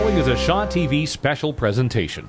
following is a Shaw TV special presentation.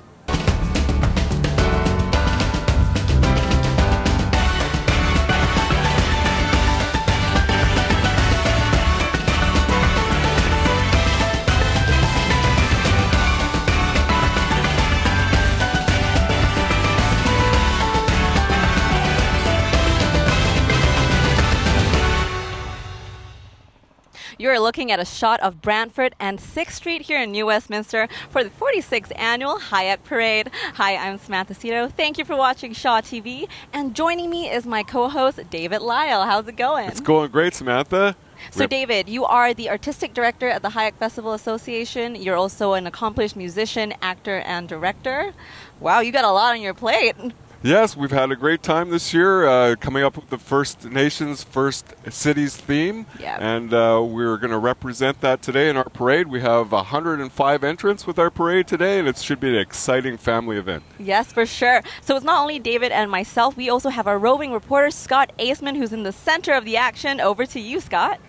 You're looking at a shot of Brantford and 6th Street here in New Westminster for the 46th annual Hyack Parade. Hi, I'm Samantha Cito. Thank you for watching Shaw TV. And joining me is my co-host, David Lyle. How's it going? It's going great, Samantha. So, David, you are the artistic director at the Hyack Festival Association. You're also an accomplished musician, actor, and director. Wow, you got a lot on your plate. Yes, we've had a great time this year, coming up with the First Nations, First Cities theme. Yep. And we're going to represent that today in our parade. We have 105 entrants with our parade today, and it should be an exciting family event. Yes, for sure. So it's not only David and myself, we also have our roving reporter, Scott Aceman, who's in the center of the action. Over to you, Scott.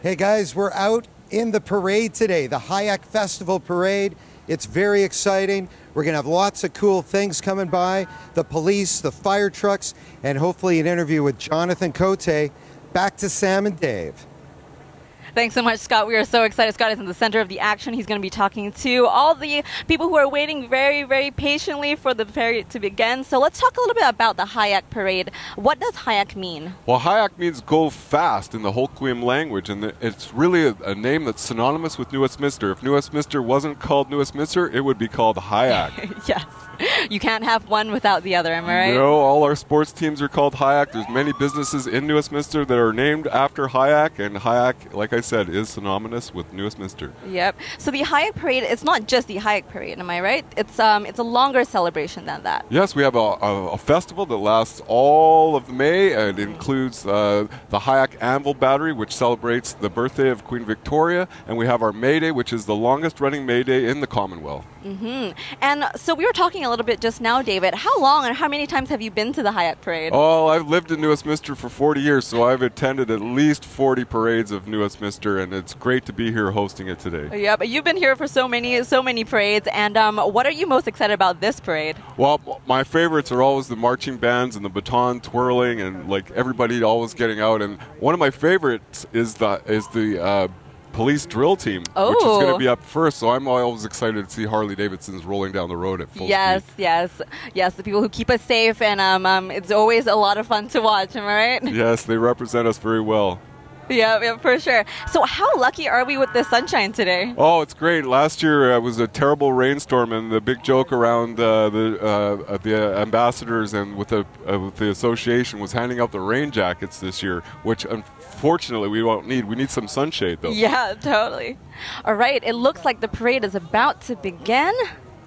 Hey guys, we're out in the parade today, the Hyack Festival Parade. It's very exciting. We're going to have lots of cool things coming by. The police, the fire trucks, and hopefully an interview with Jonathan Cote. Back to Sam and Dave. Thanks so much, Scott. We are so excited. Scott is in the center of the action. He's going to be talking to all the people who are waiting very, very patiently for the parade to begin. So let's talk a little bit about the Hyack Parade. What does Hyack mean? Well, Hyack means go fast in the Hoquiam language, and it's really a name that's synonymous with New Westminster. If New Westminster wasn't called New Westminster, it would be called Hyack. Yes. You can't have one without the other, am I right? No, all our sports teams are called Hyack. There's many businesses in New Westminster that are named after Hyack, and Hyack, like I said, is synonymous with New Westminster. Yep. So the Hyack Parade, it's not just the Hyack Parade, am I right? It's a longer celebration than that. Yes, we have a festival that lasts all of May, and it includes the Hyack Anvil Battery, which celebrates the birthday of Queen Victoria, and we have our May Day, which is the longest running May Day in the Commonwealth. Mm-hmm. And so we were talking a little bit just now, David. How long and how many times have you been to the Hyack Parade? Oh, I've lived in New Westminster for 40 years, so I've attended at least 40 parades of New Westminster, and it's great to be here hosting it today. Yeah, but you've been here for so many parades, and what are you most excited about this parade? Well, my favorites are always the marching bands and the baton twirling, and like everybody always getting out. And one of my favorites is the police drill team, which is going to be up first. So I'm always excited to see Harley Davidsons rolling down the road at full speed. Yes, the people who keep us safe, and it's always a lot of fun to watch. Am I right? Yes, they represent us very well. Yeah, for sure. So how lucky are we with the sunshine today? Oh, it's great. Last year it was a terrible rainstorm, and the big joke around the ambassadors and with the association was handing out the rain jackets this year, which unfortunately we won't need. We need some sunshade, though. Yeah, totally. All right, it looks like the parade is about to begin.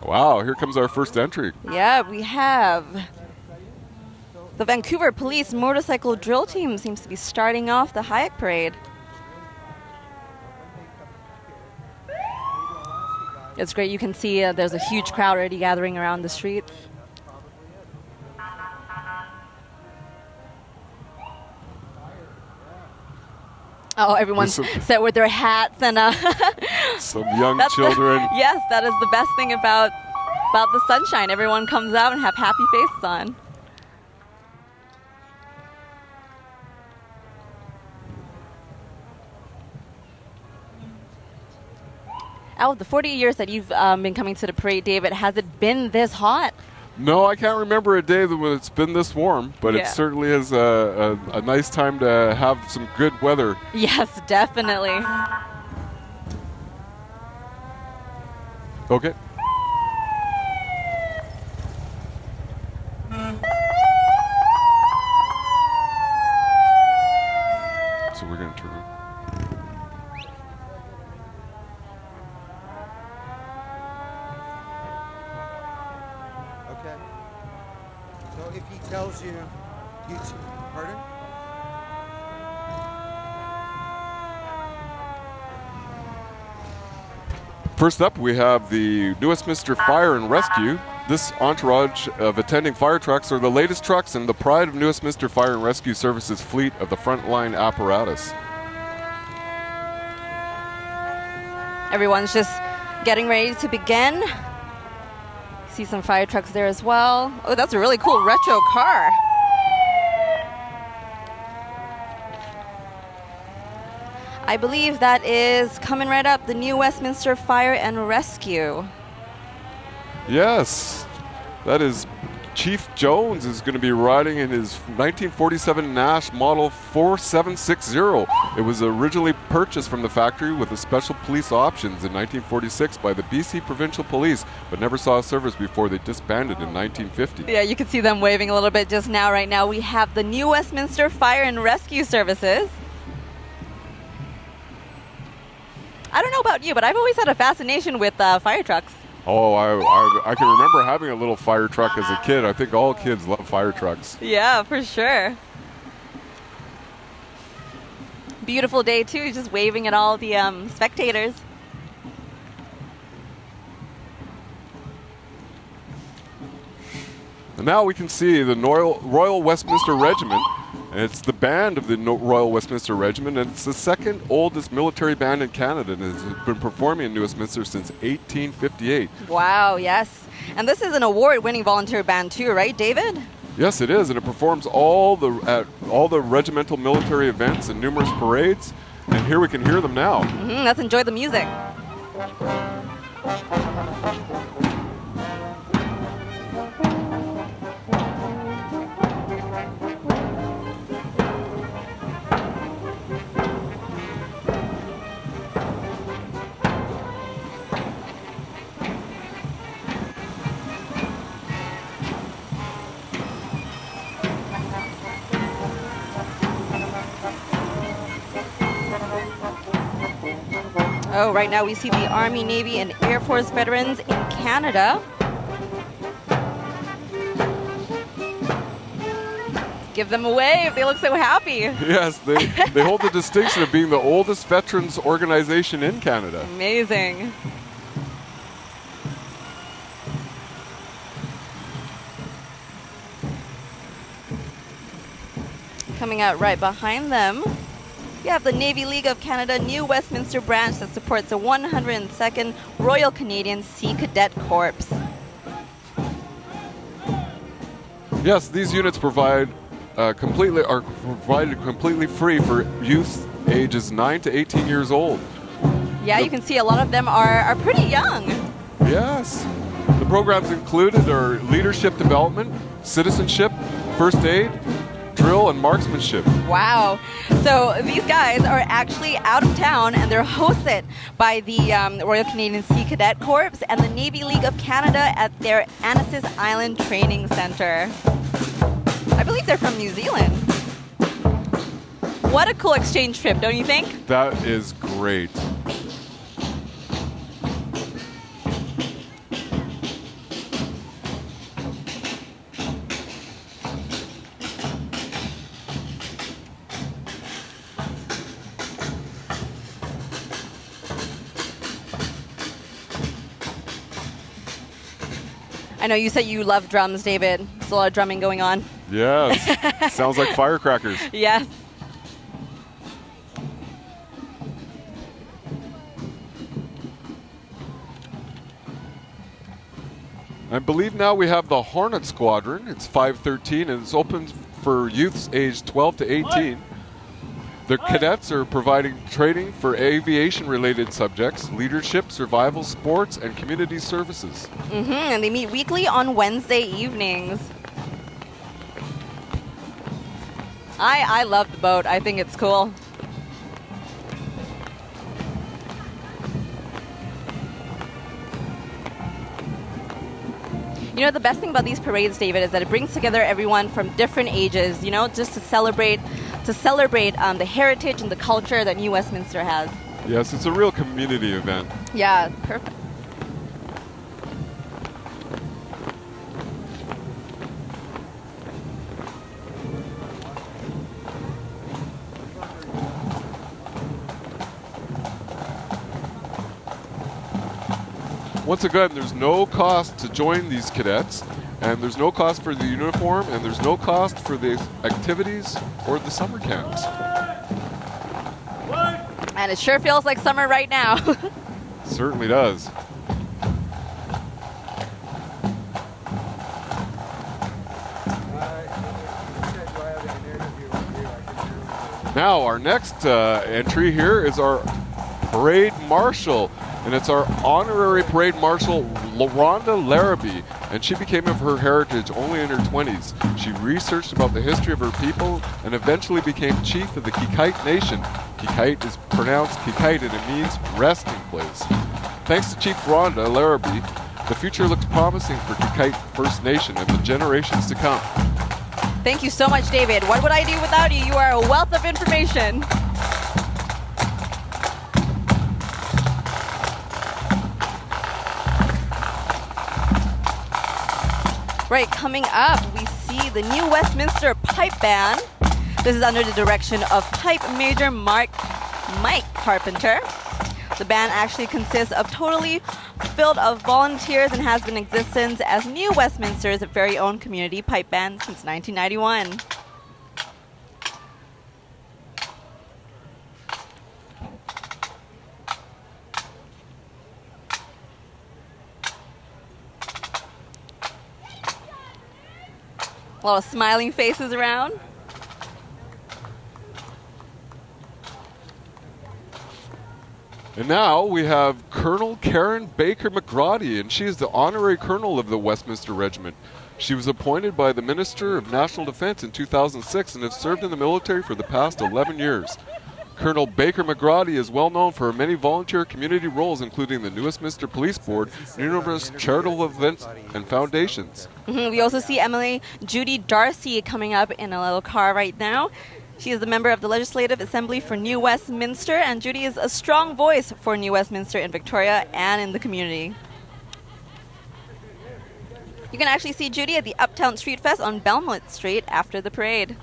Wow, here comes our first entry. Yeah, we have the Vancouver Police Motorcycle Drill Team seems to be starting off the Hyack Parade. It's great. You can see there's a huge crowd already gathering around the streets. Oh, everyone's set with their hats and some young children. Yes, that is the best thing about the sunshine. Everyone comes out and have happy faces on. Out of the 40 years that you've been coming to the parade, David, has it been this hot? No, I can't remember a day when it's been this warm, but it certainly is a nice time to have some good weather. Yes, definitely. Okay. So we're going to turn around. So if he tells you, pardon? First up, we have the New Westminster Fire and Rescue. This entourage of attending fire trucks are the latest trucks and the pride of New Westminster Fire and Rescue Services fleet of the frontline apparatus. Everyone's just Getting ready to begin. See some fire trucks there as well. Oh, that's a really cool retro car. I believe that is coming right up, the New Westminster Fire and Rescue. Yes, that is Chief Jones is going to be riding in his 1947 Nash Model 4760. It was originally purchased from the factory with a special police options in 1946 by the BC Provincial Police, but never saw service before they disbanded in 1950. Yeah, you can see them waving a little bit just now. Right now we have the New Westminster Fire and Rescue Services. I don't know about you, but I've always had a fascination with fire trucks. Oh, I can remember having a little fire truck as a kid. I think all kids love fire trucks. Yeah, for sure. Beautiful day, too, just waving at all the spectators. And now we can see the Royal Westminster Regiment. And it's the band of the Royal Westminster Regiment, and it's the second oldest military band in Canada, and has been performing in New Westminster since 1858. Wow, yes. And this is an award-winning volunteer band too, right, David? Yes, it is, and it performs all the regimental military events and numerous parades. And here we can hear them now. Let's enjoy the music. Oh, right now we see the Army, Navy, and Air Force veterans in Canada. Give them a wave. They look so happy. Yes, they hold the distinction of being the oldest veterans organization in Canada. Amazing. Coming out right behind them, you have the Navy League of Canada New Westminster branch that supports the 102nd Royal Canadian Sea Cadet Corps. Yes, these units are provided completely free for youth ages 9 to 18 years old. Yeah, you can see a lot of them are pretty young. Yes. The programs included are leadership development, citizenship, first aid, drill, and marksmanship. Wow. So these guys are actually out of town, and they're hosted by the Royal Canadian Sea Cadet Corps and the Navy League of Canada at their Annacis Island Training Center. I believe they're from New Zealand. What a cool exchange trip, don't you think? That is great. I know you said you love drums, David. There's a lot of drumming going on. Yes. Sounds like firecrackers. Yes. I believe now we have the Hornet Squadron. It's 513 and it's open for youths aged 12 to 18. The cadets are providing training for aviation-related subjects, leadership, survival, sports, and community services. And they meet weekly on Wednesday evenings. I love the boat. I think it's cool. You know, the best thing about these parades, David, is that it brings together everyone from different ages, you know, just to celebrate the heritage and the culture that New Westminster has. Yes, it's a real community event. Yeah, perfect. Once again, there's no cost to join these cadets, and there's no cost for the uniform, and there's no cost for the activities or the summer camps. And it sure feels like summer right now. Certainly does. Now, our next entry here is our parade marshal, and it's our honorary parade marshal, Rhonda Larrabee, and she became of her heritage only in her 20s. She researched about the history of her people and eventually became chief of the Hyack Nation. Hyack is pronounced Hyack, and it means resting place. Thanks to Chief Rhonda Larrabee, the future looks promising for Hyack First Nation and the generations to come. Thank you so much, David. What would I do without you? You are a wealth of information. Right, coming up, we see the new Westminster Pipe Band. This is under the direction of Pipe Major Mike Carpenter. The band actually consists of totally filled of volunteers and has been in existence as New Westminster's very own community pipe band since 1991. A lot of smiling faces around. And now we have Colonel Karen Baker McGrady, and she is the honorary colonel of the Westminster Regiment. She was appointed by the Minister of National Defense in 2006 and has served in the military for the past 11 years. Colonel Baker McGrady is well known for her many volunteer community roles, including the New Westminster Police Board, numerous charitable events, and foundations. We also see Emily Judy Darcy coming up in a little car right now. She is the member of the Legislative Assembly for New Westminster, and Judy is a strong voice for New Westminster in Victoria and in the community. You can actually see Judy at the Uptown Street Fest on Belmont Street after the parade.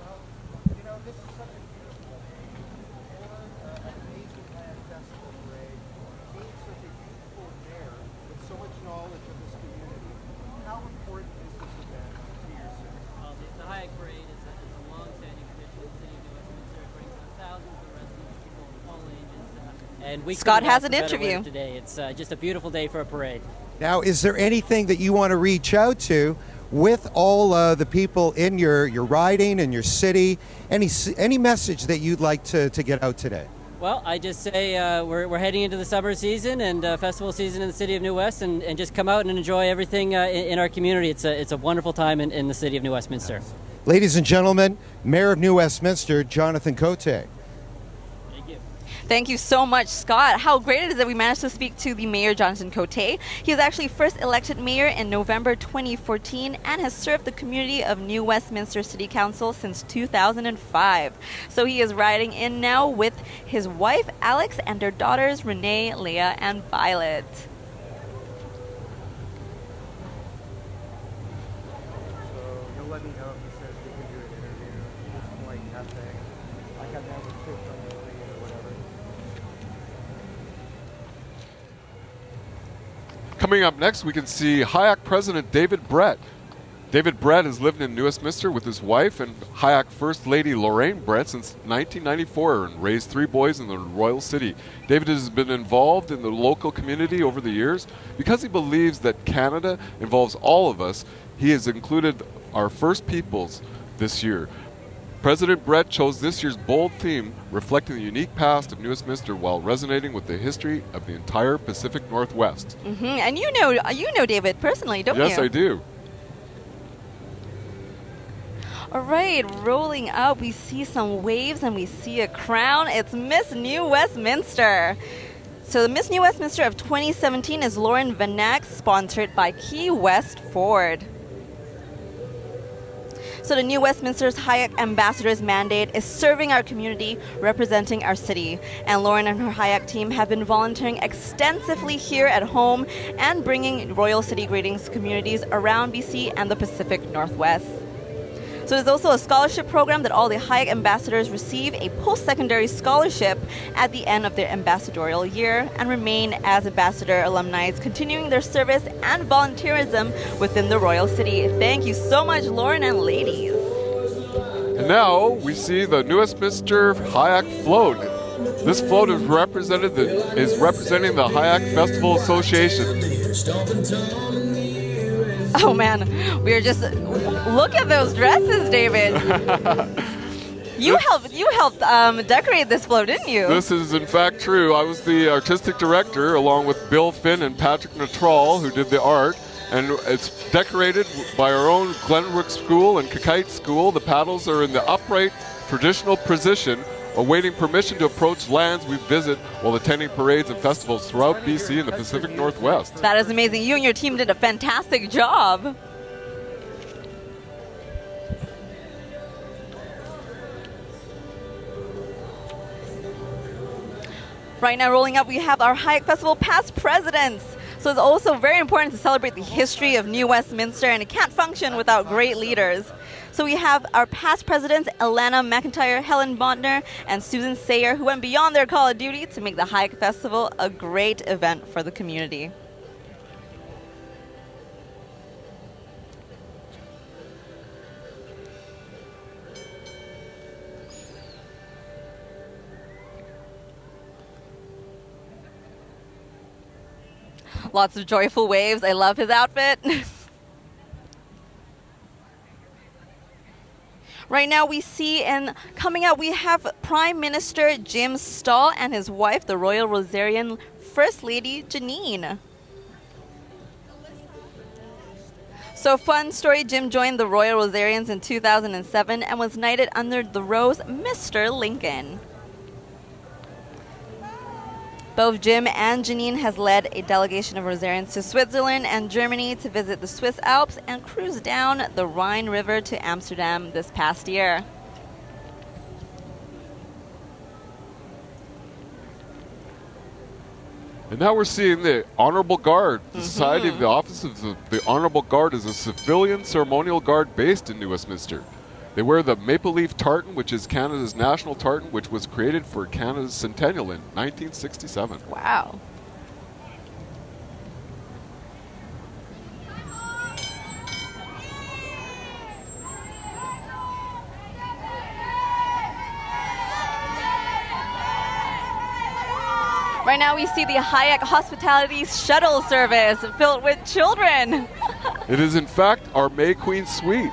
And Scott has an interview today. It's just a beautiful day for a parade. Now, is there anything that you want to reach out to with all the people in your riding and your city? Any message that you'd like to get out today? Well, I just say we're heading into the summer season and festival season in the city of New West, and just come out and enjoy everything in our community. It's a wonderful time in the city of New Westminster. Ladies and gentlemen, Mayor of New Westminster, Jonathan Cote. Thank you so much, Scott. How great it is that we managed to speak to the Mayor, Jonathan Cote. He was actually first elected mayor in November 2014 and has served the community of New Westminster City Council since 2005. So he is riding in now with his wife, Alex, and their daughters, Renee, Leah, and Violet. You'll let me know if he says we can do an interview. Just like that thing. Like I've never clicked on the link or whatever. Coming up next, we can see Hyack President David Brett. David Brett has lived in New Westminster with his wife and Hyack First Lady Lorraine Brett since 1994 and raised 3 boys in the Royal City. David has been involved in the local community over the years. Because he believes that Canada involves all of us, he has included our First Peoples this year. President Brett chose this year's bold theme, reflecting the unique past of New Westminster while resonating with the history of the entire Pacific Northwest. And you know David personally, don't you? Yes, I do. All right, rolling up, we see some waves and we see a crown. It's Miss New Westminster. So the Miss New Westminster of 2017 is Lauren Vanak, sponsored by Key West Ford. So the New Westminster's Hyack Ambassador's mandate is serving our community, representing our city. And Lauren and her Hyack team have been volunteering extensively here at home and bringing Royal City greetings to communities around BC and the Pacific Northwest. So there's also a scholarship program that all the Hyack ambassadors receive a post-secondary scholarship at the end of their ambassadorial year and remain as ambassador alumni, continuing their service and volunteerism within the Royal City. Thank you so much, Lauren and ladies. And now we see the New Westminster Hyack float. This float is representing the Hyack Festival Association. Oh man, we're just, look at those dresses, David. You helped decorate this float, didn't you? This is in fact true. I was the artistic director along with Bill Finn and Patrick Natral, who did the art. And it's decorated by our own Glenrook School and Kakite School. The paddles are in the upright, traditional position, awaiting permission to approach lands we visit while attending parades and festivals throughout BC and the Pacific Northwest. That is amazing. You and your team did a fantastic job. Right now, rolling up, we have our Hyack Festival past presidents. So it's also very important to celebrate the history of New Westminster, and it can't function without great leaders. So we have our past presidents, Alana McIntyre, Helen Bontner, and Susan Sayer, who went beyond their call of duty to make the Hyack Festival a great event for the community. Lots of joyful waves. I love his outfit. Right now we see, and coming out, we have Prime Minister Jim Stahl and his wife, the Royal Rosarian First Lady Janine. So fun story, Jim joined the Royal Rosarians in 2007 and was knighted under the Rose Mr. Lincoln. Both Jim and Janine has led a delegation of Rosarians to Switzerland and Germany to visit the Swiss Alps and cruise down the Rhine River to Amsterdam this past year. And now we're seeing the Honorable Guard. The Society of the Office of the Honorable Guard is a civilian ceremonial guard based in New Westminster. They wear the maple leaf tartan, which is Canada's national tartan, which was created for Canada's centennial in 1967. Wow. Right now we see the Hyack Hospitality Shuttle Service filled with children. It is in fact our May Queen Suite.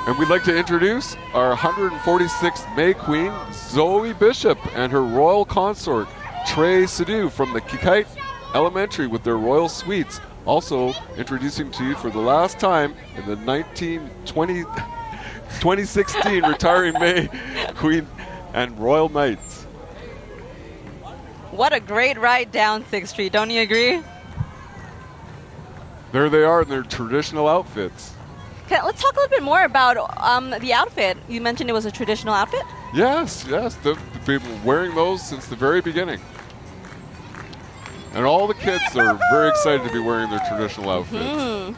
And we'd like to introduce our 146th May Queen, Zoe Bishop, and her royal consort, Trey Sidhu, from the Kakite Elementary with their royal suites. Also introducing to you for the last time in the 2016 retiring May Queen and Royal Knights. What a great ride down 6th Street, don't you agree? There they are in their traditional outfits. Okay, let's talk a little bit more about the outfit. You mentioned it was a traditional outfit? Yes, yes. They've been wearing those since the very beginning. And all the kids are very excited to be wearing their traditional outfits.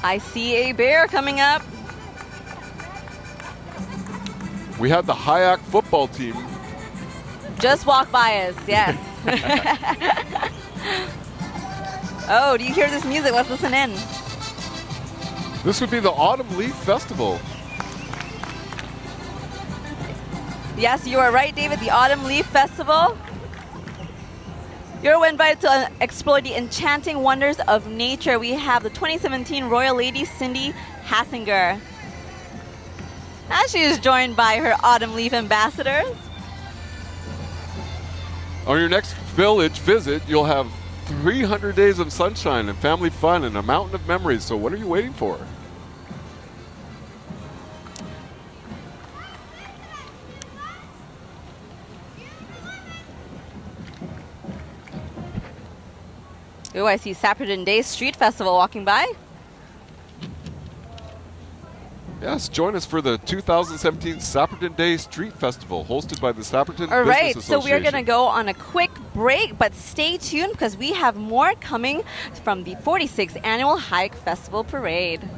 I see a bear coming up. We have the Hyack football team. Just walk by us, yes. Oh, do you hear this music? Let's listen in. This would be the Autumn Leaf Festival. Yes, you are right, David. The Autumn Leaf Festival. You're invited to explore the enchanting wonders of nature. We have the 2017 Royal Lady Cindy Hassinger. And she is joined by her Autumn Leaf ambassadors. On your next village visit, you'll have 300 days of sunshine and family fun and a mountain of memories. So what are you waiting for? Oh, I see Sapperton Day Street Festival walking by. Yes, join us for the 2017 Sapperton Day Street Festival, hosted by the Sapperton All right, Business so Association. we're going to go on a quick break, but stay tuned because we have more coming from the 46th Annual Hyack Festival Parade.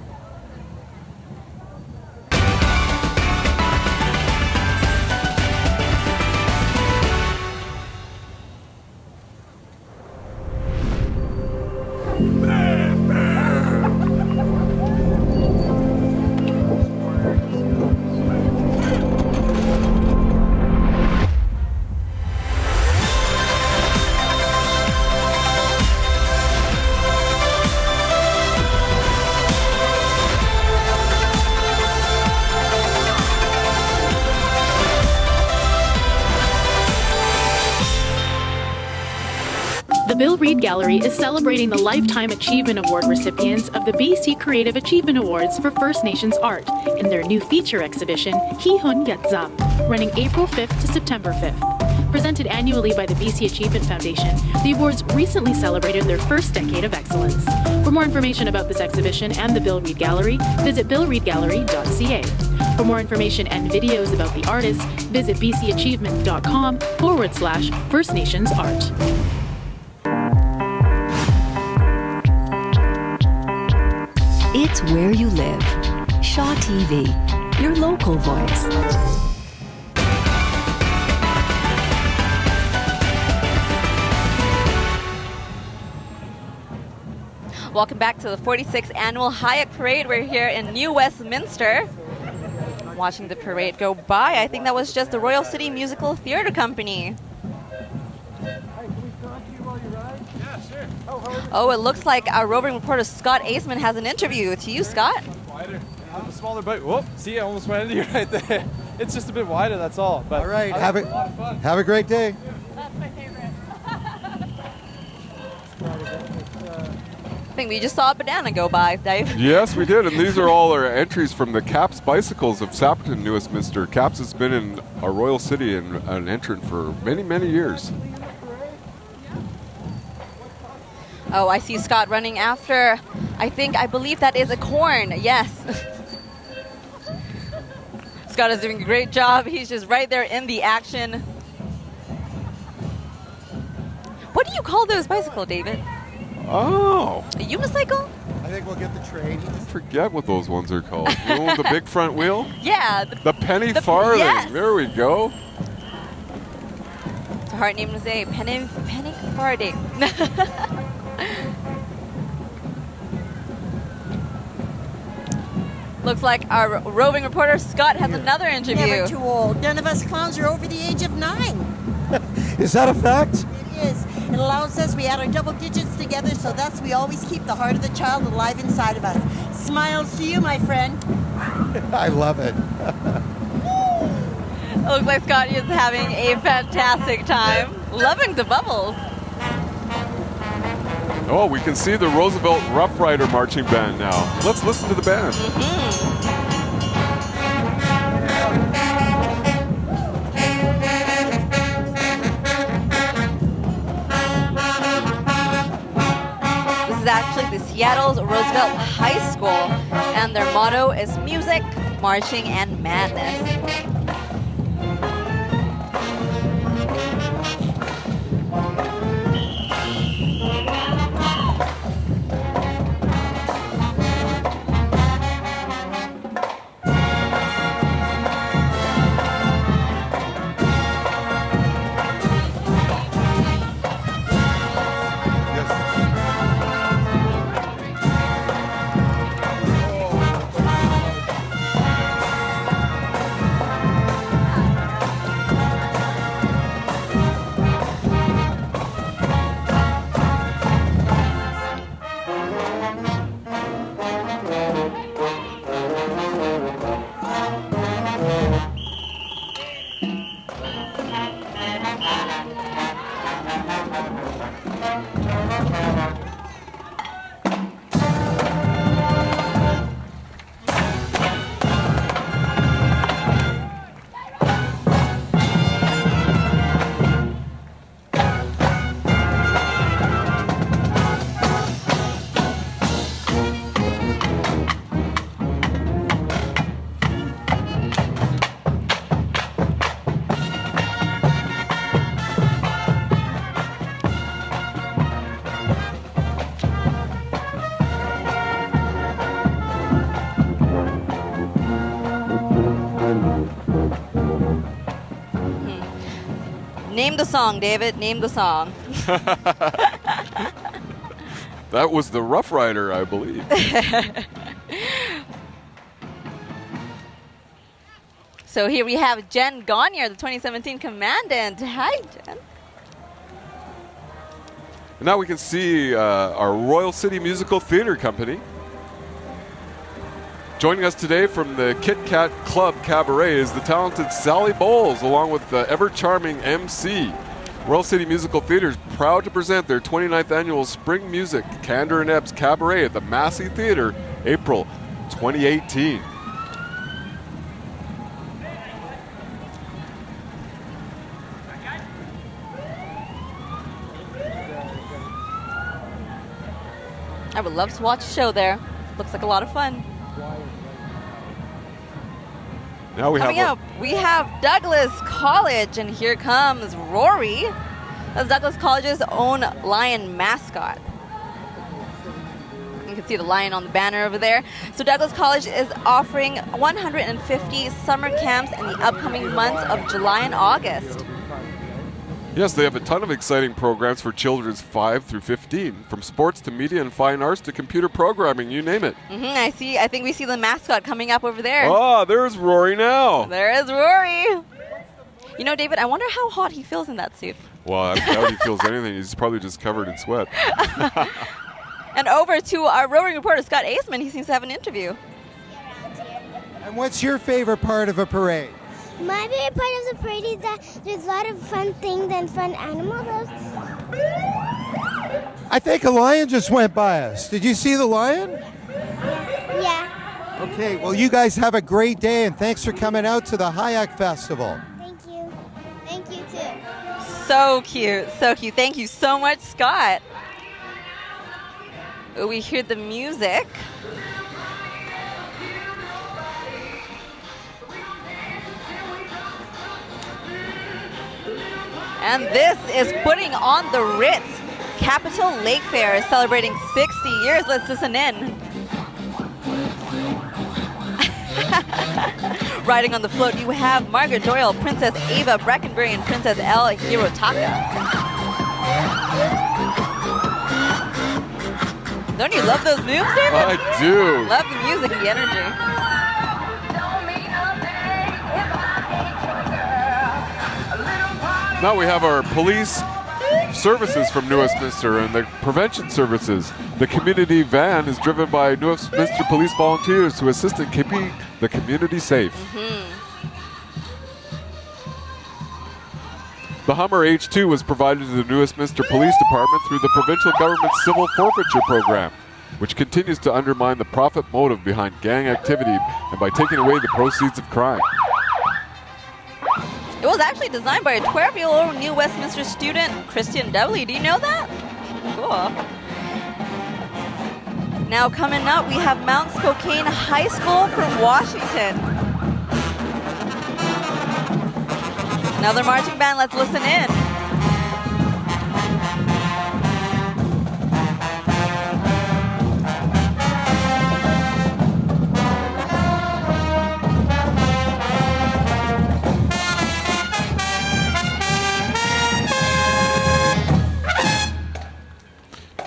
The Bill Reid Gallery is celebrating the Lifetime Achievement Award recipients of the BC Creative Achievement Awards for First Nations art in their new feature exhibition, Hihun Yatzam, running April 5th to September 5th. Presented annually by the BC Achievement Foundation, the awards recently celebrated their first decade of excellence. For more information about this exhibition and the Bill Reid Gallery, visit billreidgallery.ca. For more information and videos about the artists, visit bcachievement.com/First Nations Art. It's where you live. Shaw TV, your local voice. Welcome back to the 46th Annual Hyack Parade. We're here in New Westminster, watching the parade go by. I think that was just the Royal City Musical Theatre Company. Oh, it looks like our roving reporter Scott Aceman has an interview. To you, Scott. Wider. A smaller boat. Whoop, see, I almost went into you right there. It's just a bit wider, that's all. But all right, have a lot of fun. Have a great day. That's my favorite. I think we just saw a banana go by, Dave. Yes, we did, and these are all our entries from the Caps Bicycles of Sapperton, New Westminster. Caps has been in our Royal City and an entrant for many, many years. Oh, I see Scott running after, I believe that is a corn, yes. Scott is doing a great job. He's just right there in the action. What do you call those bicycles, David? Oh. A unicycle? I think we'll get the train. I forget what those ones are called. You know, the big front wheel? Yeah. The penny farthing. Yes. There we go. It's a hard name to say. Penny farthing. Looks like our roving reporter Scott has another interview. Never too old. None of us clowns are over the age of 9. Is that a fact? It is. It allows us, we add our double digits together, so thus we always keep the heart of the child alive inside of us. Smiles to you, my friend. I love it. It looks like Scott is having a fantastic time. Loving the bubbles. Oh, we can see the Roosevelt Rough Rider Marching Band now. Let's listen to the band. This is actually the Seattle's Roosevelt High School, and their motto is music, marching, and madness. Name the song, David. Name the song. That was the Rough Rider, I believe. So here we have Jen Gagne, the 2017 Commandant. Hi, Jen. And now we can see our Royal City Musical Theatre Company. Joining us today from the Kit Kat Club Cabaret is the talented Sally Bowles, along with the ever-charming MC. Royal City Musical Theatre is proud to present their 29th annual Spring Music Candor and Ebbs Cabaret at the Massey Theatre, April 2018. I would love to watch a show there. Looks like a lot of fun. Now Coming up, we have Douglas College, and here comes Rory. That's Douglas College's own lion mascot. You can see the lion on the banner over there. So Douglas College is offering 150 summer camps in the upcoming months of July and August. Yes, they have a ton of exciting programs for children 5 through 15, from sports to media and fine arts to computer programming, you name it. I think we see the mascot coming up over there. Oh, there's Rory now. There is Rory. You know, David, I wonder how hot he feels in that suit. Well, I doubt he feels anything. He's probably just covered in sweat. And over to our roving reporter, Scott Aceman. He seems to have an interview. And what's your favorite part of a parade? My favorite part of the parade is that there's a lot of fun things and fun animals. I think a lion just went by us. Did you see the lion? Yeah. Okay, well, you guys have a great day, and thanks for coming out to the Hyack Festival. Thank you. Thank you, too. So cute. So cute. Thank you so much, Scott. We hear the music. And this is putting on the Ritz. Capitol Lake Fair is celebrating 60 years. Let's listen in. Riding on the float, you have Margaret Doyle, Princess Ava Breckenbury, and Princess Elle Hirotaka. Don't you love those moves, David? I do. Love the music and the energy. Now we have our police services from New Westminster and the prevention services. The community van is driven by New Westminster police volunteers to assist in keeping the community safe. The Hummer H2 was provided to the New Westminster Police Department through the provincial government's civil forfeiture program, which continues to undermine the profit motive behind gang activity and by taking away the proceeds of crime. It was actually designed by a 12-year-old New Westminster student, Christian Dowley. Do you know that? Cool. Now coming up, we have Mount Spokane High School from Washington. Another marching band. Let's listen in.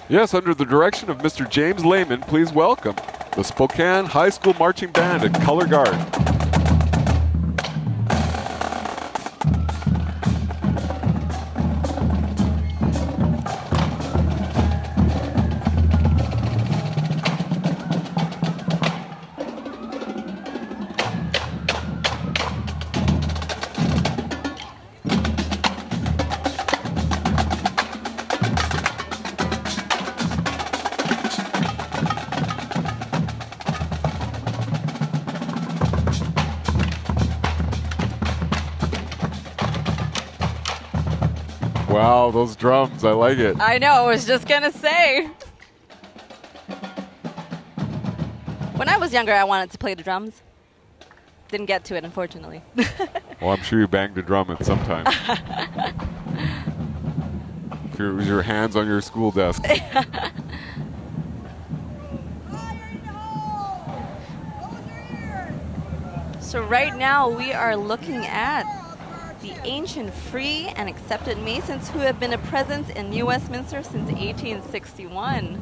Yes, under the direction of Mr. James Lehman, please welcome the Spokane High School Marching Band and Color Guard. Wow, those drums, I like it. I know, I was just gonna say. When I was younger, I wanted to play the drums. Didn't get to it, unfortunately. Well, I'm sure you banged a drum at some time. If it was your hands on your school desk. So right now, we are looking at the ancient free and accepted Masons who have been a presence in New Westminster since 1861.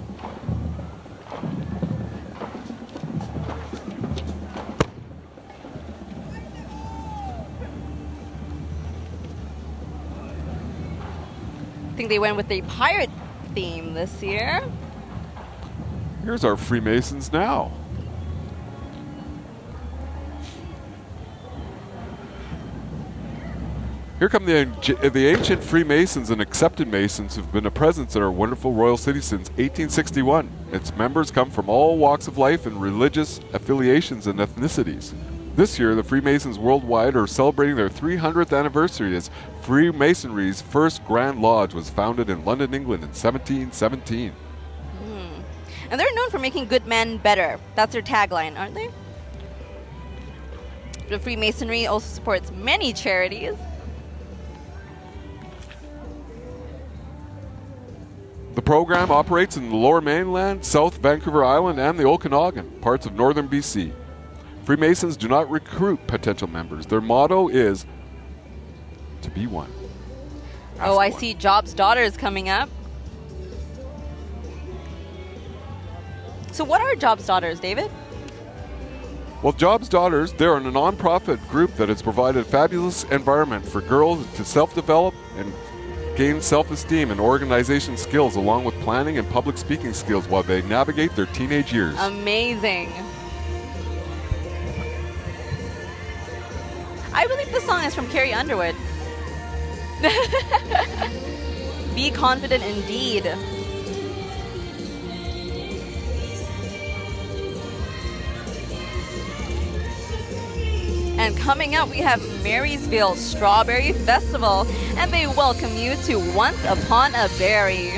I think they went with a pirate theme this year. Here's our Freemasons now. Here come the ancient Freemasons and accepted Masons who've been a presence in our wonderful Royal City since 1861. Its members come from all walks of life and religious affiliations and ethnicities. This year, the Freemasons worldwide are celebrating their 300th anniversary as Freemasonry's first Grand Lodge was founded in London, England in 1717. And they're known for making good men better. That's their tagline, aren't they? The Freemasonry also supports many charities. The program operates in the Lower Mainland, South Vancouver Island, and the Okanagan, parts of northern BC. Freemasons do not recruit potential members. Their motto is to be one. Oh, I see Job's Daughters coming up. So what are Job's Daughters, David? Well, Job's Daughters, they're a non-profit group that has provided a fabulous environment for girls to self-develop and gain self-esteem and organization skills, along with planning and public speaking skills while they navigate their teenage years. Amazing. I believe the song is from Carrie Underwood. Be confident indeed. And coming up, we have Marysville Strawberry Festival, and they welcome you to Once Upon a Berry.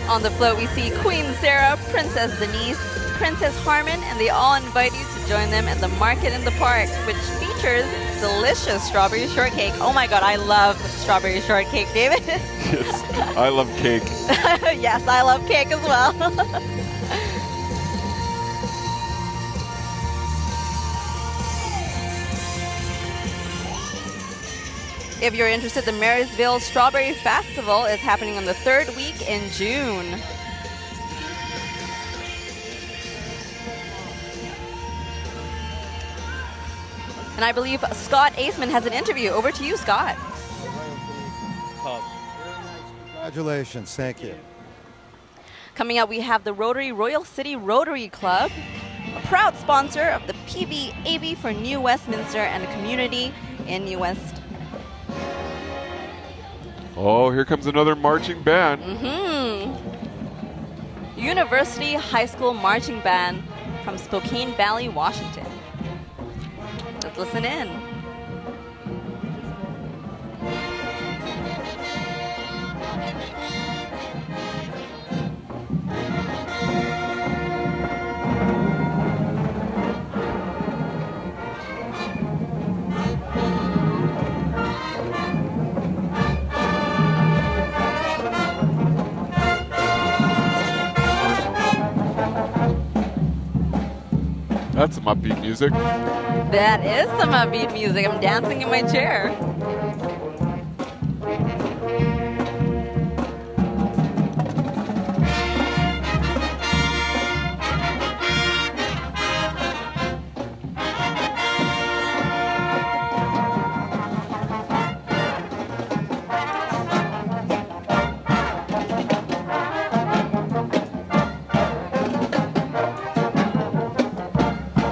On the float, we see Queen Sarah, Princess Denise, Princess Harmon, and they all invite you to join them at the Market in the Park, which features delicious strawberry shortcake. Oh my God, I love strawberry shortcake, David. Yes, I love cake. Yes, I love cake as well. If you're interested, the Marysville Strawberry Festival is happening on the third week in June. And I believe Scott Aceman has an interview. Over to you, Scott. Congratulations. Thank you. Coming up, we have the Rotary Royal City Rotary Club, a proud sponsor of the PBAB for New Westminster and the community in New West. Oh, here comes another marching band. University High School Marching Band from Spokane Valley, Washington. Let's listen in. That's some upbeat music. That is some upbeat music. I'm dancing in my chair.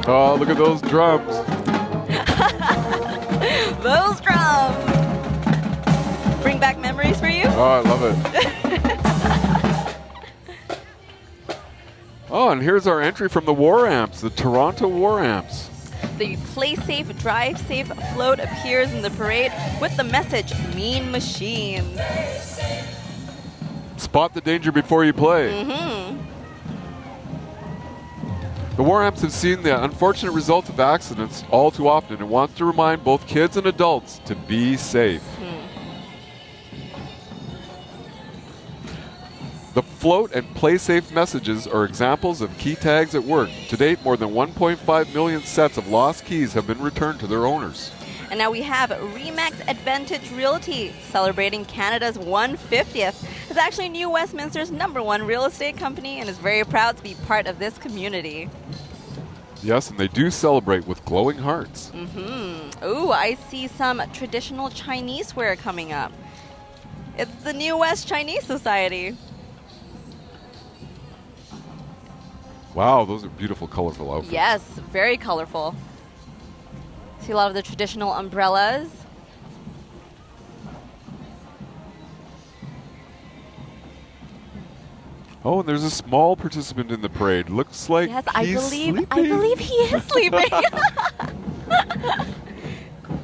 Oh, look at those drums. Those drums. Bring back memories for you? Oh, I love it. Oh, and here's our entry from the War Amps, the Toronto War Amps. The Play Safe, Drive Safe float appears in the parade with the message, Mean Machines. Spot the danger before you play. The War Amps have seen the unfortunate results of accidents all too often and wants to remind both kids and adults to be safe. The float and play safe messages are examples of key tags at work. To date, more than 1.5 million sets of lost keys have been returned to their owners. And now we have Remax Advantage Realty celebrating Canada's 150th. It's actually New Westminster's #1 real estate company and is very proud to be part of this community. Yes, and they do celebrate with glowing hearts. Ooh, I see some traditional Chinese wear coming up. It's the New West Chinese Society. Wow, those are beautiful, colorful outfits. Yes, very colorful. See a lot of the traditional umbrellas. Oh, and there's a small participant in the parade. Looks like Yes, he's I believe he is sleeping.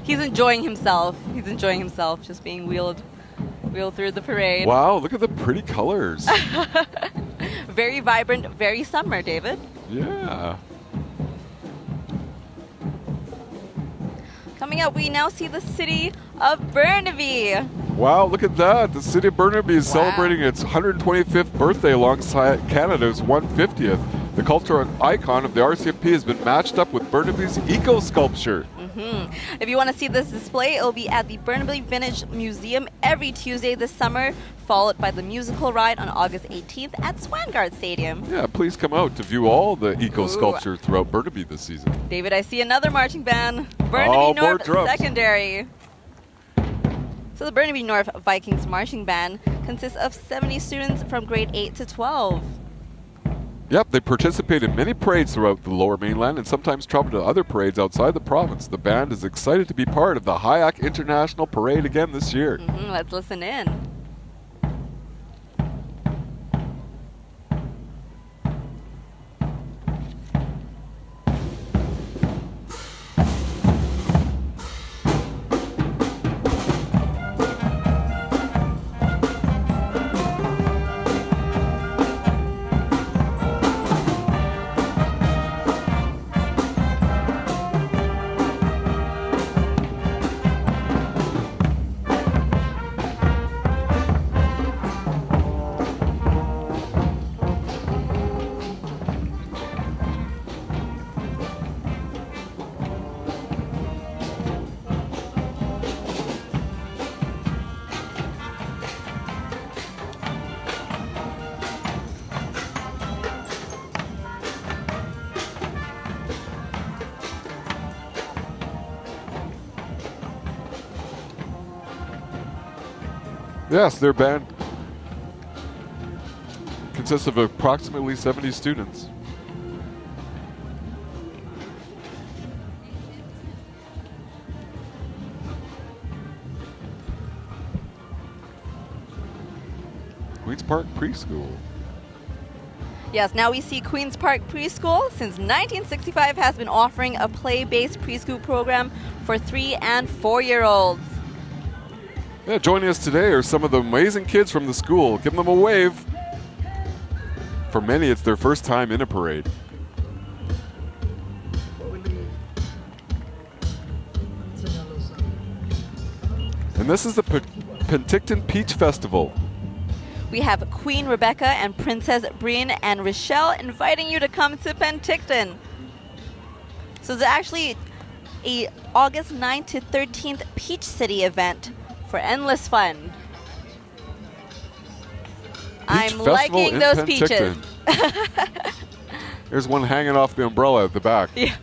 He's enjoying himself. He's enjoying himself, just being wheeled through the parade. Wow, look at the pretty colors. Very vibrant, very summer, David. Yeah. Coming up, we now see the city of Burnaby. Wow, look at that. The city of Burnaby is Wow. celebrating its 125th birthday alongside Canada's 150th. The cultural icon of the RCMP has been matched up with Burnaby's eco sculpture. If you want to see this display, it will be at the Burnaby Vintage Museum every Tuesday this summer, followed by the musical ride on August 18th at Swangard Stadium. Yeah, please come out to view all the eco sculpture throughout Burnaby this season. David, I see another marching band, Burnaby Oh, more North drums. Secondary. So the Burnaby North Vikings Marching Band consists of 70 students from grade 8 to 12. Yep, they participate in many parades throughout the Lower Mainland and sometimes travel to other parades outside the province. The band is excited to be part of the Hyack International Parade again this year. Let's listen in. Yes, their band consists of approximately 70 students. Queens Park Preschool. Yes, now we see Queen's Park Preschool, since 1965, has been offering a play-based preschool program for 3- and 4-year-olds. Yeah, joining us today are some of the amazing kids from the school. Give them a wave. For many, it's their first time in a parade. And this is the Penticton Peach Festival. We have Queen Rebecca and Princess Breen and Rochelle inviting you to come to Penticton. So it's actually a August 9th to 13th Peach City event for endless fun. I'm Festival liking in those peaches. Penticton. There's one hanging off the umbrella at the back. Yeah.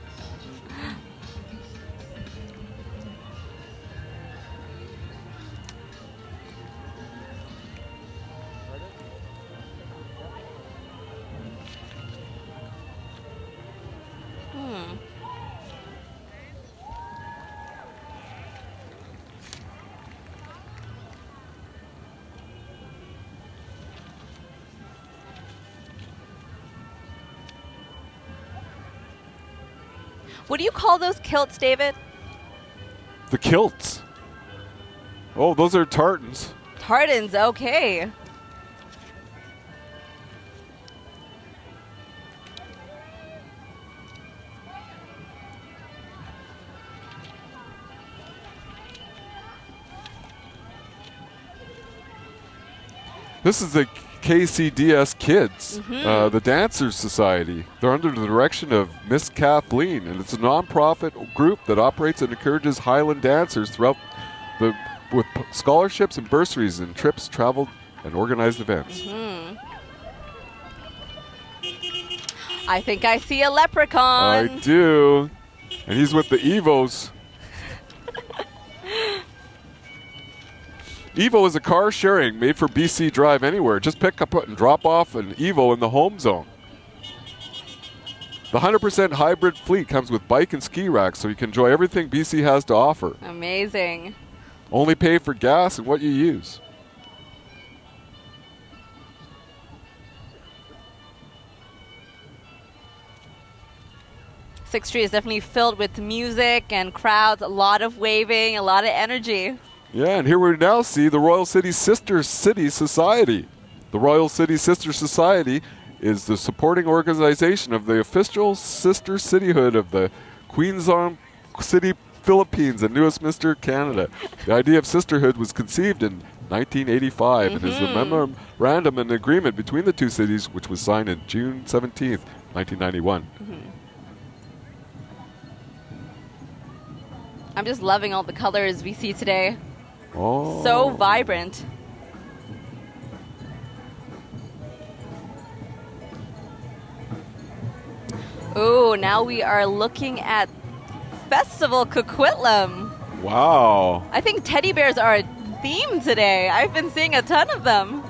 What do you call those kilts, David? The kilts. Oh, those are tartans. Tartans, okay. This is the KCDS Kids, the Dancers Society. They're under the direction of Miss Kathleen, and it's a non-profit group that operates and encourages Highland dancers throughout with scholarships and bursaries and trips, travel, and organized events. I think I see a leprechaun. I do, and he's with the Evos. Evo is a car sharing made for BC Drive Anywhere. Just pick up and drop off an Evo in the home zone. The 100% hybrid fleet comes with bike and ski racks, so you can enjoy everything BC has to offer. Amazing. Only pay for gas and what you use. Sixth Street is definitely filled with music and crowds, a lot of waving, a lot of energy. Yeah, and here we now see the Royal City Sister City Society. The Royal City Sister Society is the supporting organization of the official sister cityhood of the Queensland City, Philippines, and Westminster, Canada. The idea of sisterhood was conceived in 1985 and is the memorandum and agreement between the two cities, which was signed on June 17th, 1991. I'm just loving all the colors we see today. Oh. So vibrant. Ooh, now we are looking at Festival Coquitlam. Wow. I think teddy bears are a theme today. I've been seeing a ton of them.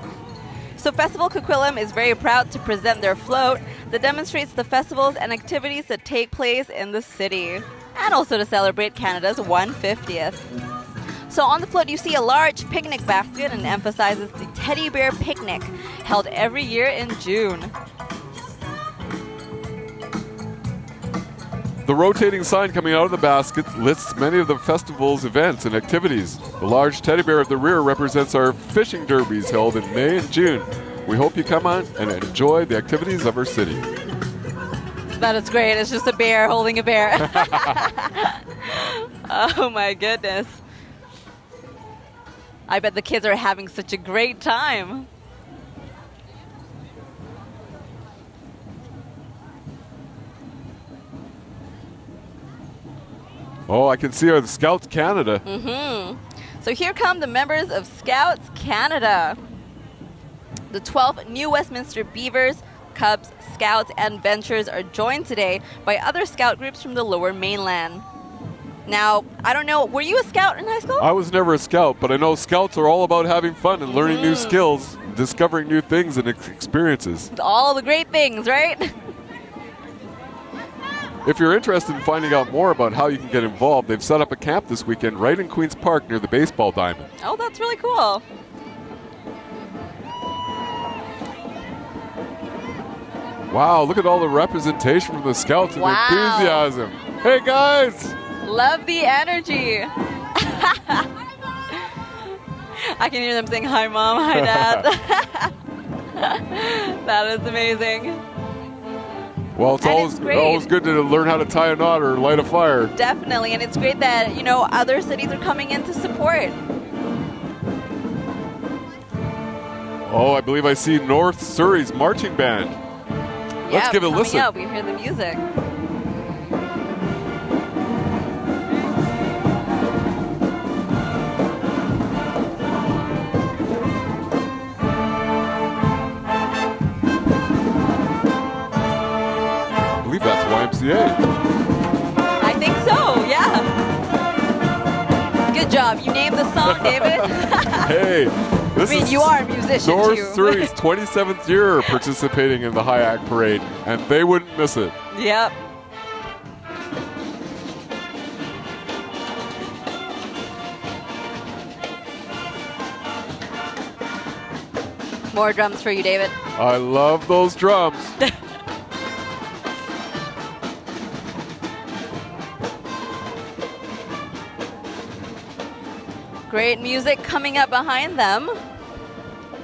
So Festival Coquitlam is very proud to present their float that demonstrates the festivals and activities that take place in the city, and also to celebrate Canada's 150th. So on the float you see a large picnic basket and emphasizes the teddy bear picnic held every year in June. The rotating sign coming out of the basket lists many of the festival's events and activities. The large teddy bear at the rear represents our fishing derbies held in May and June. We hope you come on and enjoy the activities of our city. That is great. It's just a bear holding a bear. Oh my goodness. I bet the kids are having such a great time. Oh, I can see our Scouts Canada. So here come the members of Scouts Canada. The 12 New Westminster Beavers, Cubs, Scouts, and Ventures are joined today by other scout groups from the Lower Mainland. Now, I don't know, were you a scout in high school? I was never a scout, but I know scouts are all about having fun and learning new skills, discovering new things and experiences. All the great things, right? If you're interested in finding out more about how you can get involved, they've set up a camp this weekend right in Queen's Park near the baseball diamond. Oh, that's really cool. Wow, look at all the representation from the scouts and Wow. the enthusiasm. Hey, guys! Love the energy. I can hear them saying, hi, Mom, hi, Dad. That is amazing. Well, it's always good to learn how to tie a knot or light a fire. Definitely, and it's great that, you know, other cities are coming in to support. Oh, I believe I see North Surrey's marching band. Let's give it a listen. Up, we hear the music. I believe that's YMCA. I think so, yeah. Good job. You named the song, David. Hey, this is you are a musician, North too. Surrey's 27th year participating in the Hyack Parade, and they wouldn't miss it. Yep. More drums for you, David. I love those drums. Great music coming up behind them.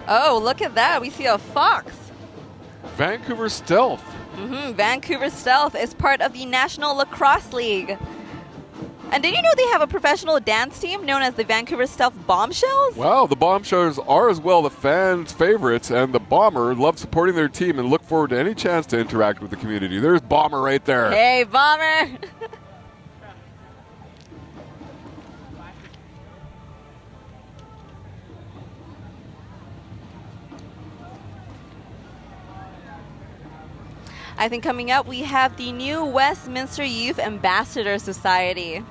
Oh, look at that. We see a fox. Vancouver Stealth. Vancouver Stealth is part of the National Lacrosse League. And did you know they have a professional dance team known as the Vancouver Stealth Bombshells? Wow, the Bombshells are as well the fans' favorites, and the Bomber love supporting their team and look forward to any chance to interact with the community. There's Bomber right there. Hey, Bomber! I think coming up we have the New Westminster Youth Ambassador Society.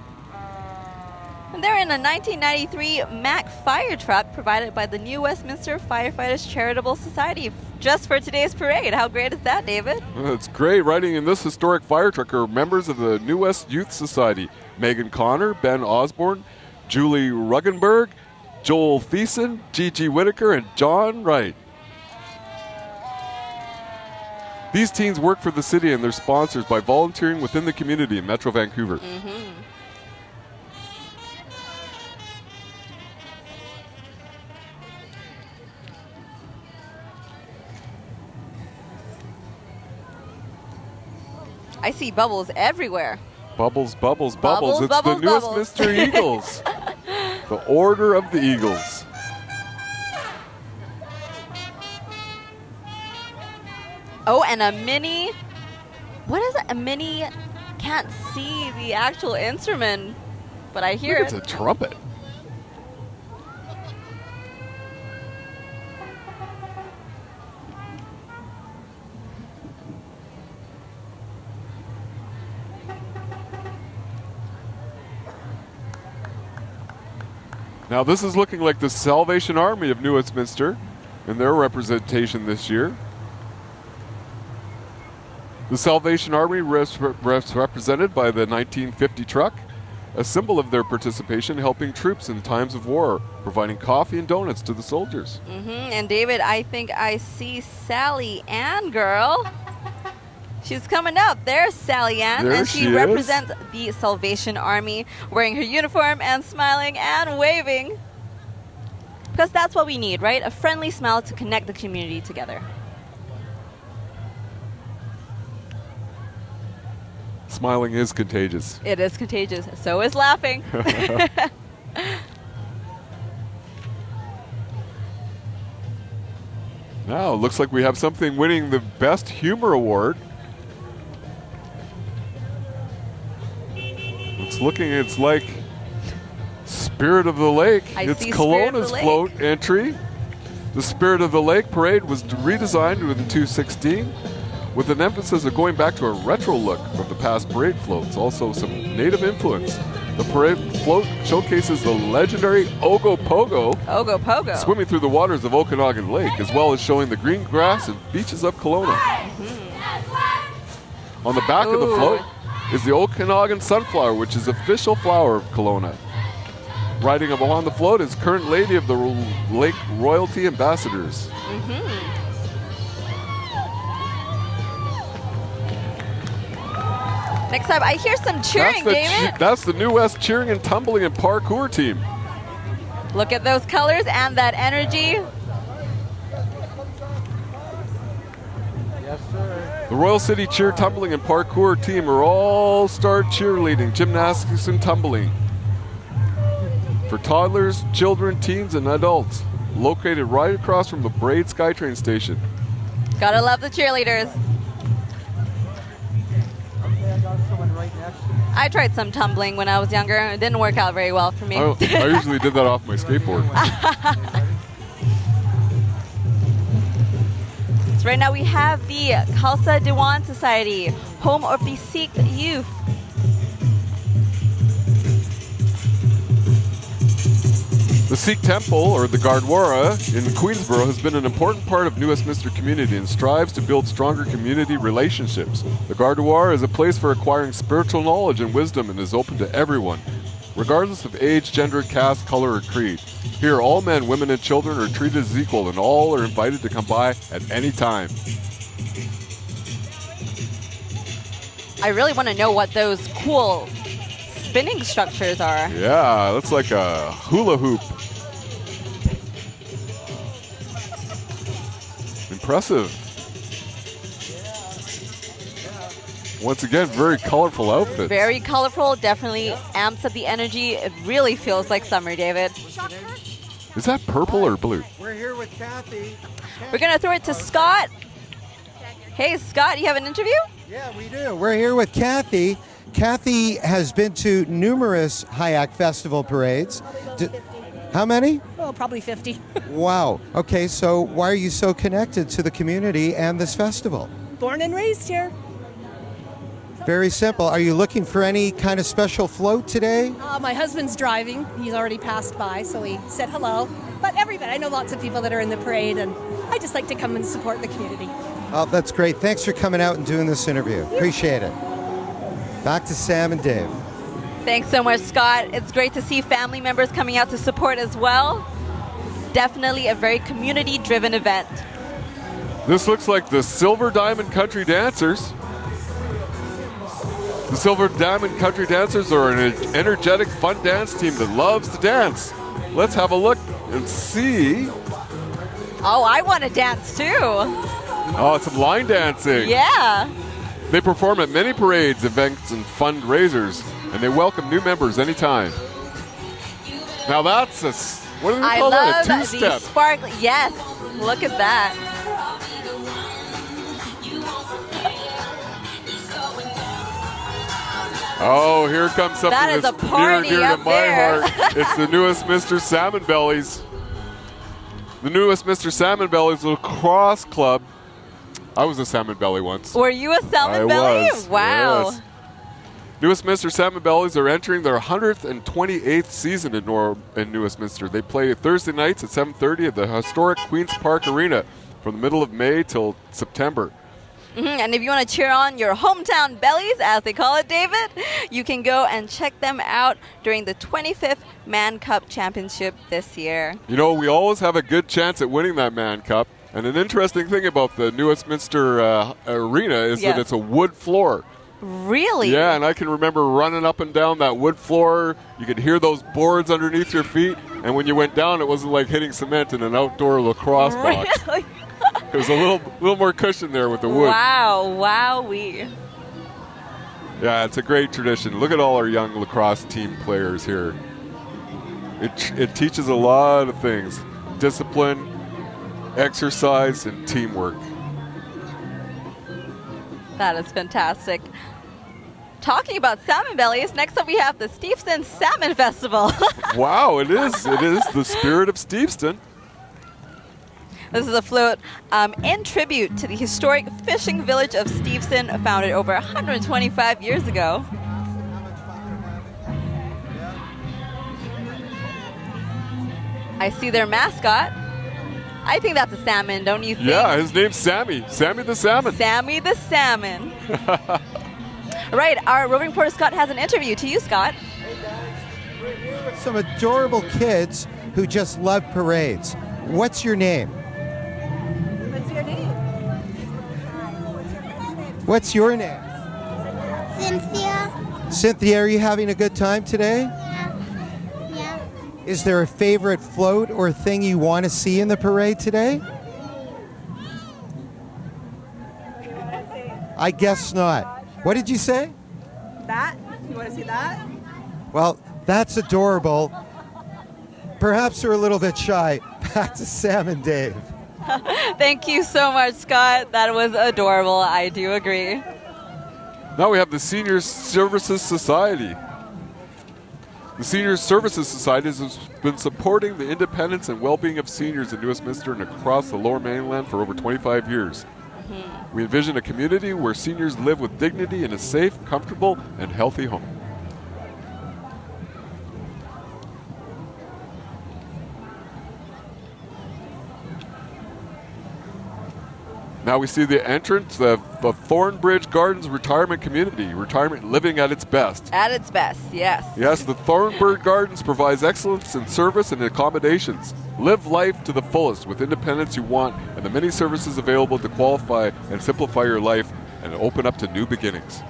And they're in a 1993 Mack fire truck provided by the New Westminster Firefighters Charitable Society just for today's parade. How great is that, David? It's great. Riding in this historic fire truck are members of the New West Youth Society. Megan Connor, Ben Osborne, Julie Ruggenberg, Joel Thiessen, Gigi Whitaker, and John Wright. These teens work for the city and their sponsors by volunteering within the community in Metro Vancouver. I see bubbles everywhere. Bubbles, bubbles, bubbles. Bubbles, It's bubbles, the bubbles. Westminster Eagles. The Order of the Eagles. Oh, and a mini. What is it? A mini. Can't see the actual instrument, but I hear It's it. a trumpet. Now this is looking like the Salvation Army of New Westminster in their representation this year. The Salvation Army represented by the 1950 truck, a symbol of their participation helping troops in times of war, providing coffee and donuts to the soldiers. And David, I think I see Sally Ann, girl. She's coming up. There's Sally Ann, There and she she is. represents the Salvation Army, wearing her uniform and smiling and waving. Because that's what we need, right? A friendly smile to connect the community together. Smiling is contagious. It is contagious. So is laughing. Now, it looks like we have something winning the Best Humor Award. It's like Spirit of the Lake. It's see Spirit of Kelowna's the Lake. float entry. The Spirit of the Lake parade was redesigned in 2016 with an emphasis of going back to a retro look from the past parade floats, also some native influence. The parade float showcases the legendary Ogo Pogo swimming through the waters of Okanagan Lake, as well as showing the green grass and beaches of Kelowna. On the back of the float is the Okanagan sunflower, which is official flower of Kelowna. Riding upon the float is current lady of the Lake Royalty Ambassadors. Next up, I hear some cheering, David. That's the New West cheering and tumbling and parkour team. Look at those colors and that energy. Yes, sir. The Royal City Cheer Tumbling and Parkour team are all-star cheerleading, gymnastics, and tumbling for toddlers, children, teens, and adults. Located right across from the Braid SkyTrain station. Gotta love the cheerleaders. Okay, I got someone right next to me. I tried some tumbling when I was younger. It didn't work out very well for me. I usually did that off my skateboard. So right now we have the Khalsa Diwan Society, home of the Sikh youth. The Sikh Temple, or the Gurdwara, in Queensborough has been an important part of New Westminster community and strives to build stronger community relationships. The Gurdwara is a place for acquiring spiritual knowledge and wisdom and is open to everyone, regardless of age, gender, caste, color, or creed. Here, all men, women, and children are treated as equal, and all are invited to come by at any time. I really want to know what those cool spinning structures are. Yeah, that's like a hula hoop. Impressive. Once again, very colorful outfits. Very colorful, definitely amps up the energy. It really feels like summer, David. Is that purple or blue? We're here with Kathy. We're going to throw it to Scott. Hey, Scott, you have an interview? Yeah, we do. We're here with Kathy. Kathy has been to numerous Hyack Festival parades. How many? Oh, probably 50. Wow. Okay, so why are you so connected to the community and this festival? Born and raised here. Very simple. Are you looking for any kind of special float today? My husband's driving. He's already passed by, so he said hello. But everybody, I know lots of people that are in the parade, and I just like to come and support the community. Oh, that's great. Thanks for coming out and doing this interview. Appreciate it. Back to Sam and Dave. Thanks so much, Scott. It's great to see family members coming out to support as well. Definitely a very community-driven event. This looks like the Silver Diamond Country Dancers. The Silver Diamond Country Dancers are an energetic, fun dance team that loves to dance. Let's have a look and see. Oh, I want to dance too. Oh, some line dancing. Yeah. They perform at many parades, events, and fundraisers, and they welcome new members anytime. Now that's a, what do they call that? A I love two-step. the sparkly. Yes, look at that. Oh, here comes something That is that's a party near up to my there. heart. It's the newest Mr. Salmon Bellies. The newest Mr. Salmon Bellies lacrosse club. I was a salmon belly once. Were you a salmon belly? Was, Wow. yes. Newest Mr. Salmon Bellies are entering their 128th season in Newest Minster. They play Thursday nights at 7:30 at the historic Queen's Park Arena from the middle of May till September. And if you want to cheer on your hometown bellies, as they call it, David, you can go and check them out during the 25th Man Cup Championship this year. You know, we always have a good chance at winning that Man Cup. And an interesting thing about the New Westminster Arena is that it's a wood floor. Really? Yeah, and I can remember running up and down that wood floor. You could hear those boards underneath your feet. And when you went down, it wasn't like hitting cement in an outdoor lacrosse box. Really? There's a little more cushion there with the wood. Wow, wowee. Yeah, it's a great tradition. Look at all our young lacrosse team players here. It teaches a lot of things. Discipline, exercise, and teamwork. That is fantastic. Talking about salmon bellies, next up we have the Steveston Salmon Festival. Wow, it is. It is the spirit of Steveston. This is a float in tribute to the historic fishing village of Steveston, founded over 125 years ago. I see their mascot. I think that's a salmon, don't you think? Yeah, his name's Sammy. Sammy the Salmon. Sammy the Salmon. Right, our roving reporter Scott has an interview to you, Scott. We're here with some adorable kids who just love parades. What's your name? What's your name? What's your name? Cynthia. Cynthia, are you having a good time today? Yeah. Is there a favorite float or thing you want to see in the parade today? I guess not. What did you say? That? You want to see that? Well, that's adorable. Perhaps you're a little bit shy. Back to Sam and Dave. Thank you so much, Scott. That was adorable. I do agree. Now we have the Senior Services Society. The Senior Services Society has been supporting the independence and well-being of seniors in New Westminster and across the Lower Mainland for over 25 years. We envision a community where seniors live with dignity in a safe, comfortable, and healthy home. Now we see the entrance of the Thornbridge Gardens Retirement Community, retirement living at its best. At its best, yes. Yes, the Thornbridge Gardens provides excellence in service and accommodations. Live life to the fullest with independence you want and the many services available to qualify and simplify your life and open up to new beginnings.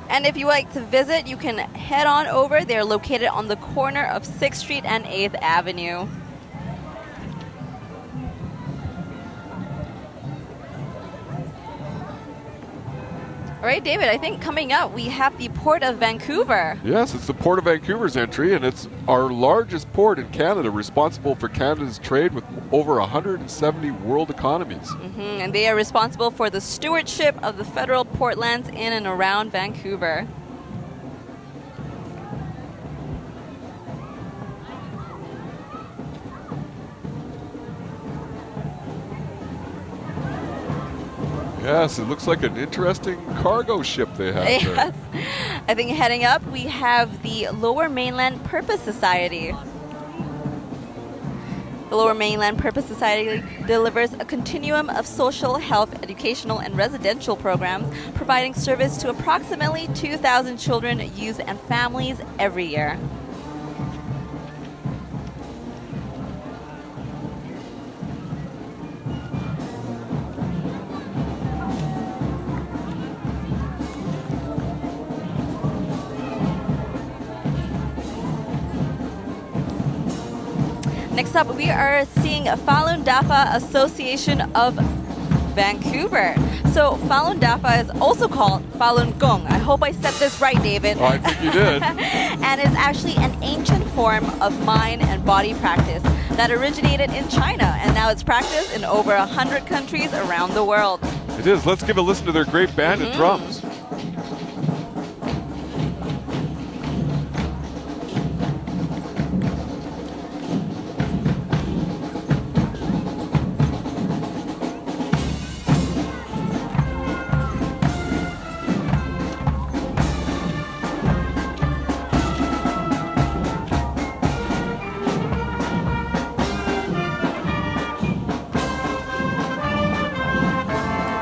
And if you like to visit, you can head on over. They're located on the corner of 6th Street and 8th Avenue. All right, David, I think coming up we have the Port of Vancouver. Yes, it's the Port of Vancouver's entry, and it's our largest port in Canada, responsible for Canada's trade with over 170 world economies. And they are responsible for the stewardship of the federal port lands in and around Vancouver. Yes, it looks like an interesting cargo ship they have there. Yes. I think heading up, we have the Lower Mainland Purpose Society. The Lower Mainland Purpose Society delivers a continuum of social, health, educational, and residential programs, providing service to approximately 2,000 children, youth, and families every year. Next up, we are seeing Falun Dafa Association of Vancouver. So Falun Dafa is also called Falun Gong. I hope I said this right, David. Oh, I think you did. And it's actually an ancient form of mind and body practice that originated in China, and now it's practiced in over 100 countries around the world. It is. Let's give a listen to their great band and drums.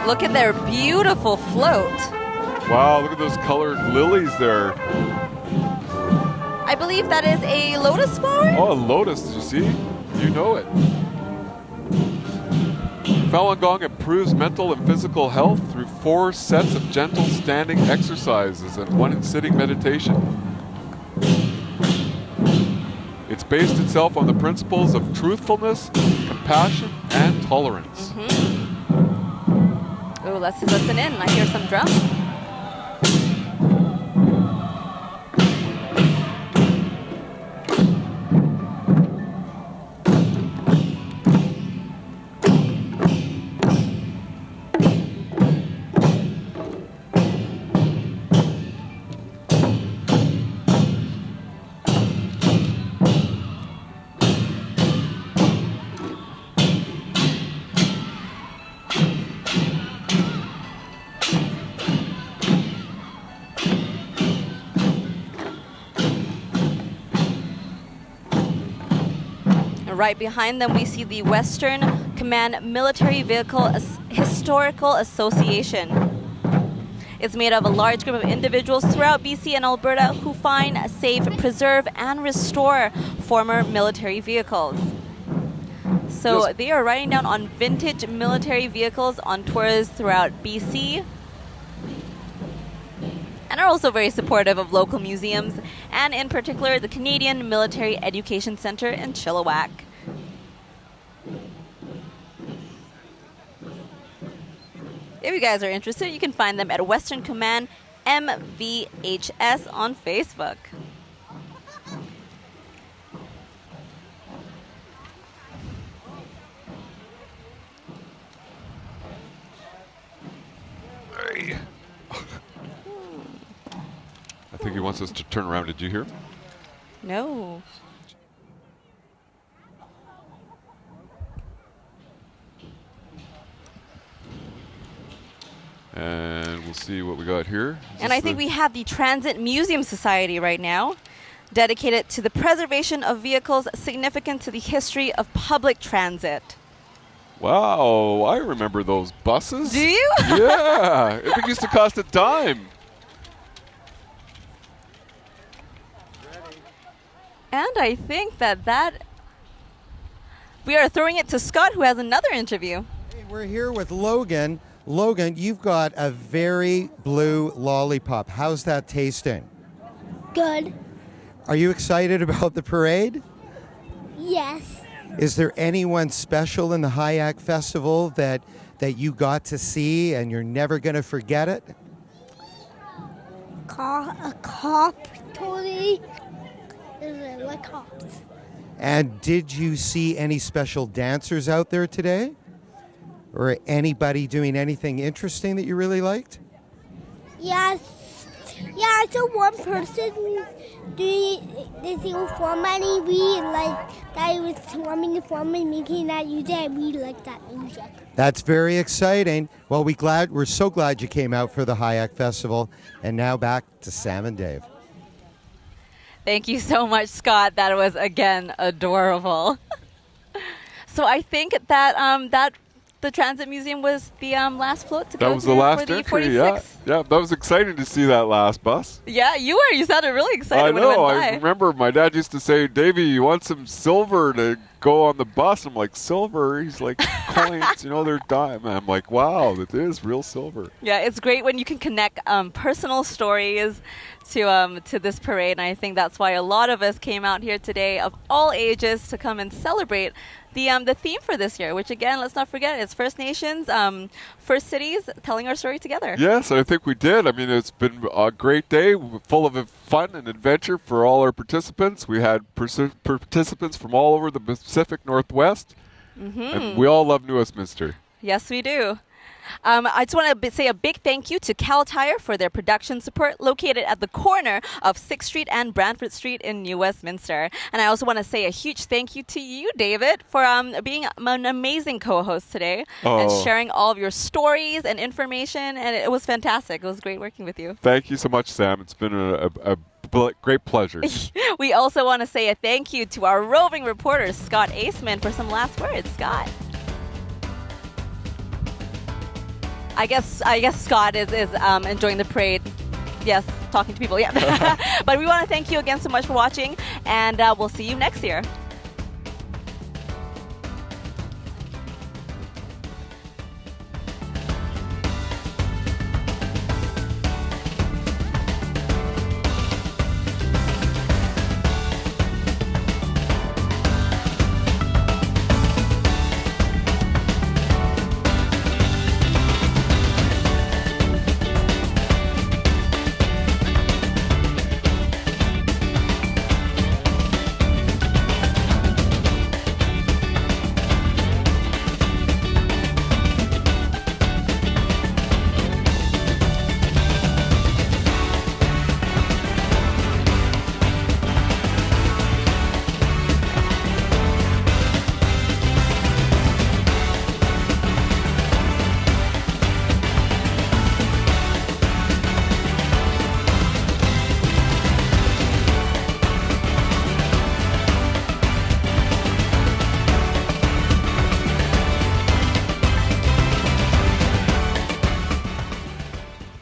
Look at their beautiful float. Wow, look at those colored lilies there. I believe that is a lotus flower? Oh, a lotus, did you see? You know it. Falun Gong improves mental and physical health through 4 sets of gentle standing exercises and 1 in sitting meditation. It's based itself on the principles of truthfulness, compassion, and tolerance. Oh, let's listen in. I hear some drums. Right behind them, we see the Western Command Military Vehicle Historical Association. It's made of a large group of individuals throughout BC and Alberta who find, save, preserve, and restore former military vehicles. So Yes. they are riding down on vintage military vehicles on tours throughout BC, and are also very supportive of local museums, and in particular the Canadian Military Education Centre in Chilliwack. If you guys are interested, you can find them at Western Command MVHS on Facebook. I think he wants us to turn around. Did you hear? No. And we'll see what we got here. And I think we have the Transit Museum Society right now, dedicated to the preservation of vehicles significant to the history of public transit. Wow, I remember those buses. Do you? Yeah, I think it used to cost a dime. And I think that we are throwing it to Scott, who has another interview. Hey, we're here with Logan. Logan, you've got a very blue lollipop. How's that tasting? Good. Are you excited about the parade? Yes. Is there anyone special in the Hyack Festival that you got to see and you're never going to forget it? A cop, totally. There's like cops. And did you see any special dancers out there today? Or anybody doing anything interesting that you really liked? Yes. Yeah, so one person doing this formally, we like that it was swarming the form and making that music, and we like that music. That's very exciting. Well, we're so glad you came out for the Hyack Festival. And now back to Sam and Dave. Thank you so much, Scott. That was, again, adorable. So I think that the Transit Museum was the last float to go That was the last for the entry, 46th. yeah. That was exciting to see that last bus. Yeah, you were. You sounded really excited I when know. it went by. I remember my dad used to say, Davey, you want some silver to go on the bus? I'm like, silver? He's like, coins, they're dime. I'm like, wow, that is real silver. Yeah, it's great when you can connect personal stories to this parade, and I think that's why a lot of us came out here today of all ages to come and celebrate the theme for this year, which again, let's not forget, is First Nations, First Cities, telling our story together. Yes, I think we did. I mean, it's been a great day, full of fun and adventure for all our participants. We had participants from all over the Pacific Northwest, and we all love New Westminster. Yes, we do. I just want to say a big thank you to Cal Tire for their production support, located at the corner of 6th Street and Brantford Street in New Westminster. And I also want to say a huge thank you to you, David, for being an amazing co-host today and sharing all of your stories and information. And it was fantastic. It was great working with you. Thank you so much, Sam. It's been a great pleasure. We also want to say a thank you to our roving reporter, Scott Aceman, for some last words. Scott. I guess Scott is enjoying the parade. Yes, talking to people. Yeah. But we want to thank you again so much for watching, and we'll see you next year.